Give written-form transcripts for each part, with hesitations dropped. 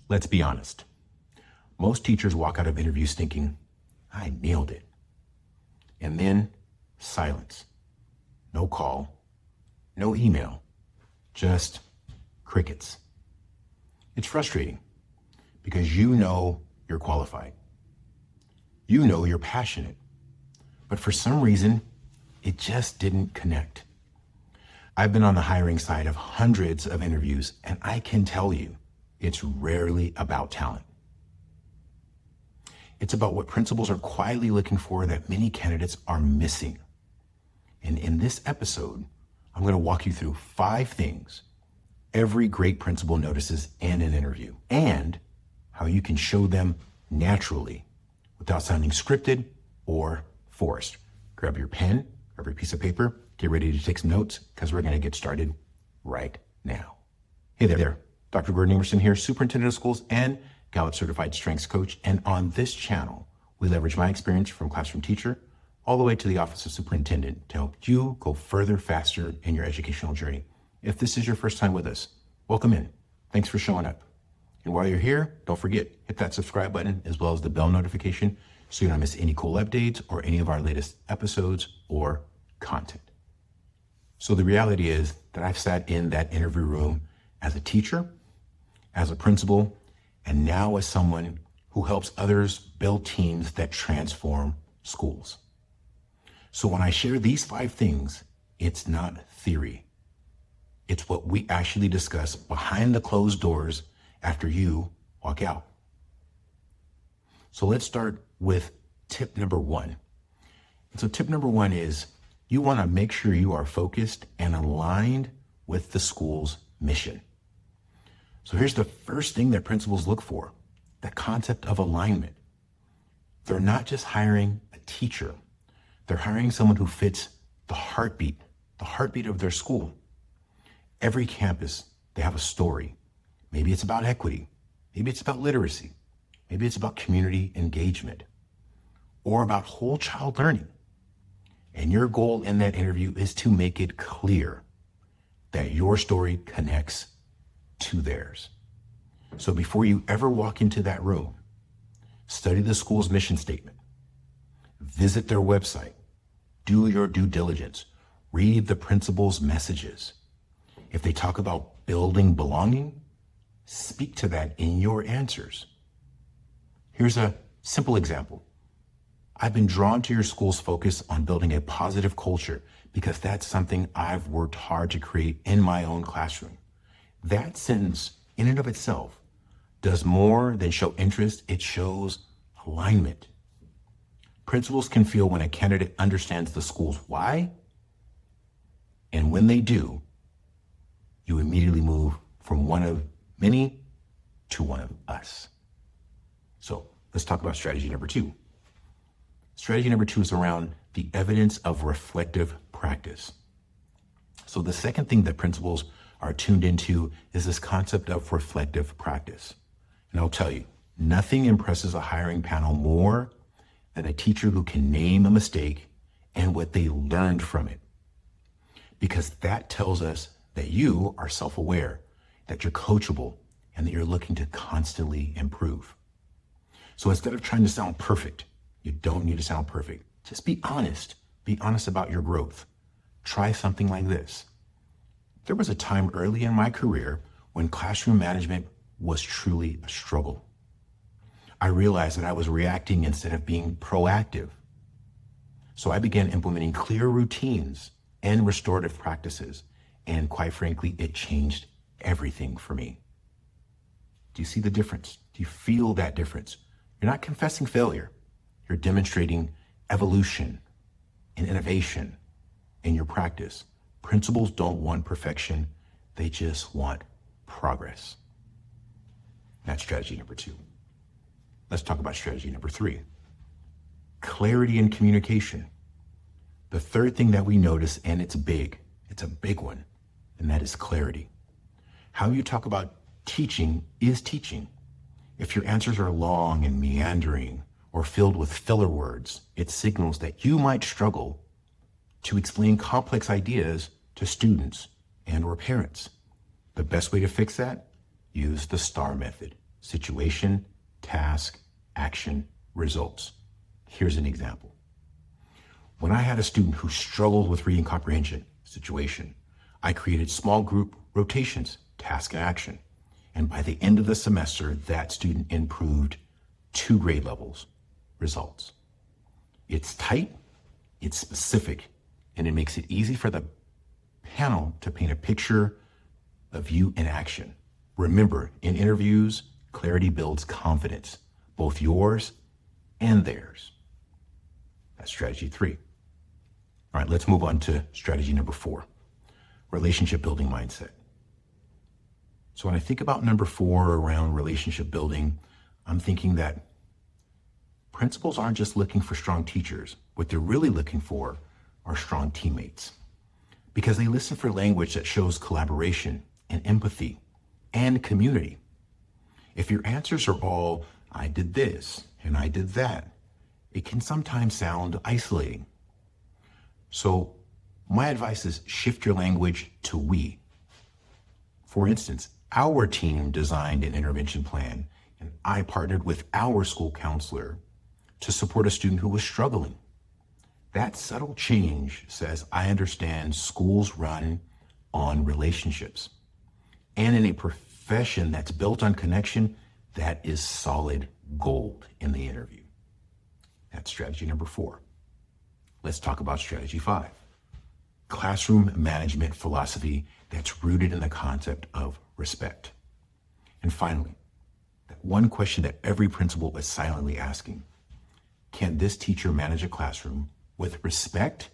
Let's be honest. Most teachers walk out of interviews thinking, I nailed it. And then silence. No call, no email, just crickets. It's frustrating because you know you're qualified. You know you're passionate, but for some reason, it just didn't connect. I've been on the hiring side of hundreds of interviews, and I can tell you, it's rarely about talent. It's about what principals are quietly looking for that many candidates are missing. And in this episode, I'm going to walk you through 5 things every great principal notices in an interview, and how you can show them naturally without sounding scripted or forced. Grab your pen, grab your piece of paper, get ready to take some notes because we're going to get started right now. Hey there, Dr. Gordon Amerson here, Superintendent of Schools and Gallup Certified Strengths Coach. And on this channel, we leverage my experience from classroom teacher all the way to the office of superintendent to help you go further, faster in your educational journey. If this is your first time with us, welcome in. Thanks for showing up. And while you're here, don't forget, hit that subscribe button as well as the bell notification so you don't miss any cool updates or any of our latest episodes or content. So the reality is that I've sat in that interview room as a teacher, as a principal, and now as someone who helps others build teams that transform schools. So when I share these 5 things, it's not theory. It's what we actually discuss behind the closed doors after you walk out. So let's start with tip number 1. And so tip number 1 is you want to make sure you are focused and aligned with the school's mission. So here's the first thing that principals look for, the concept of alignment. They're not just hiring a teacher. They're hiring someone who fits the heartbeat of their school. Every campus, they have a story. Maybe it's about equity. Maybe it's about literacy. Maybe it's about community engagement or about whole child learning. And your goal in that interview is to make it clear that your story connects to theirs. So before you ever walk into that room, study the school's mission statement, visit their website, do your due diligence, read the principal's messages. If they talk about building belonging, speak to that in your answers. Here's a simple example. I've been drawn to your school's focus on building a positive culture because that's something I've worked hard to create in my own classroom. That sentence in and of itself does more than show interest. It shows alignment. Principals can feel when a candidate understands the school's why, and when they do, you immediately move from one of many to one of us. So let's talk about strategy number 2. Strategy number 2 is around the evidence of reflective practice. So the second thing that principals are tuned into is this concept of reflective practice. And I'll tell you, nothing impresses a hiring panel more than a teacher who can name a mistake and what they learned from it. Because that tells us that you are self-aware, that you're coachable, and that you're looking to constantly improve. So instead of trying to sound perfect, you don't need to sound perfect. Just be honest. Be honest about your growth. Try something like this. There was a time early in my career when classroom management was truly a struggle. I realized that I was reacting instead of being proactive. So I began implementing clear routines and restorative practices. And quite frankly, it changed everything for me. Do you see the difference? Do you feel that difference? You're not confessing failure. You're demonstrating evolution and innovation in your practice. Principals don't want perfection. They just want progress. That's strategy number 2. Let's talk about strategy number 3. Clarity and communication. The third thing that we notice, and it's a big one, and that is clarity. How you talk about teaching is teaching. If your answers are long and meandering or filled with filler words, it signals that you might struggle to explain complex ideas to students and or parents. The best way to fix that? Use the STAR method. situation, task, action, results. Here's an example. When I had a student who struggled with reading comprehension, situation, I created small group rotations, task and action. And by the end of the semester, that student improved 2 grade levels, results. It's tight, it's specific, and it makes it easy for the panel to paint a picture of you in action. Remember, in interviews, clarity builds confidence, both yours and theirs. That's strategy 3. All right, let's move on to strategy number 4, relationship building mindset. So when I think about number 4 around relationship building, I'm thinking that principals aren't just looking for strong teachers. What they're really looking for are strong teammates, because they listen for language that shows collaboration and empathy and community. If your answers are all, I did this and I did that, it can sometimes sound isolating. So my advice is shift your language to we. For instance, our team designed an intervention plan, and I partnered with our school counselor to support a student who was struggling. That subtle change says, I understand schools run on relationships. And in a profession that's built on connection, that is solid gold in the interview. That's strategy number 4. Let's talk about strategy 5. Classroom management philosophy that's rooted in the concept of respect. And finally, that one question that every principal is silently asking: can this teacher manage a classroom with respect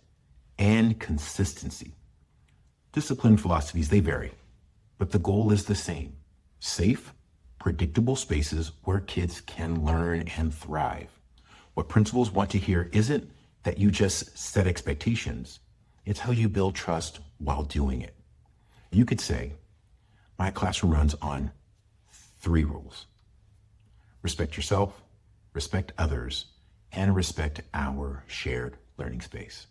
and consistency? Discipline philosophies, they vary, but the goal is the same: safe, predictable spaces where kids can learn and thrive. What principals want to hear isn't that you just set expectations. It's how you build trust while doing it. You could say, my classroom runs on 3 rules: respect yourself, respect others, and respect our shared learning space.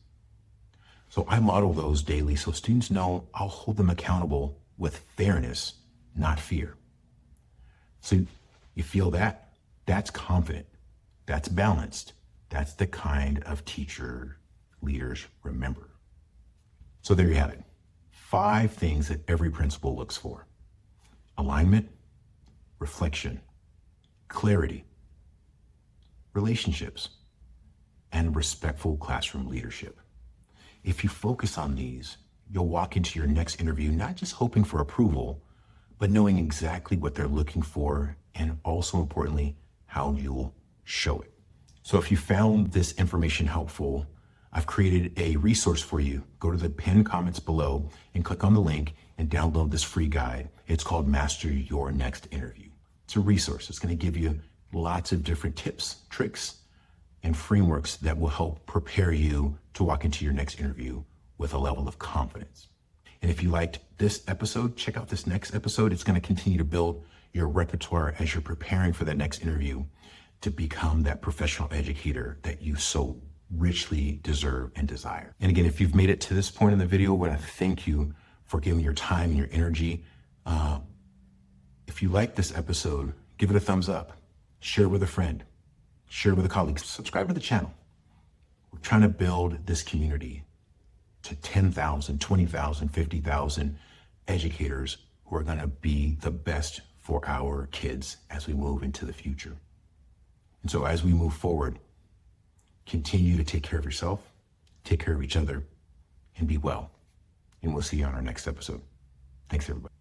So I model those daily so students know I'll hold them accountable with fairness, not fear. So you feel that? That's confident. That's balanced. That's the kind of teacher leaders remember. So there you have it. 5 things that every principal looks for: alignment, reflection, clarity, relationships, and respectful classroom leadership. If you focus on these, you'll walk into your next interview not just hoping for approval, but knowing exactly what they're looking for, and also importantly, how you'll show it. So if you found this information helpful, I've created a resource for you. Go to the pinned comments below and click on the link and download this free guide. It's called Master Your Next Interview. It's a resource. It's going to give you lots of different tips, tricks, and frameworks that will help prepare you to walk into your next interview with a level of confidence. And if you liked this episode, check out this next episode. It's going to continue to build your repertoire as you're preparing for that next interview to become that professional educator that you so richly deserve and desire. And again, if you've made it to this point in the video, I want to thank you for giving your time and your energy. If you like this episode, give it a thumbs up, share it with a friend, share it with a colleague, subscribe to the channel. We're trying to build this community to 10,000, 20,000, 50,000 educators who are going to be the best for our kids as we move into the future. And so as we move forward, continue to take care of yourself, take care of each other, and be well. And we'll see you on our next episode. Thanks, everybody.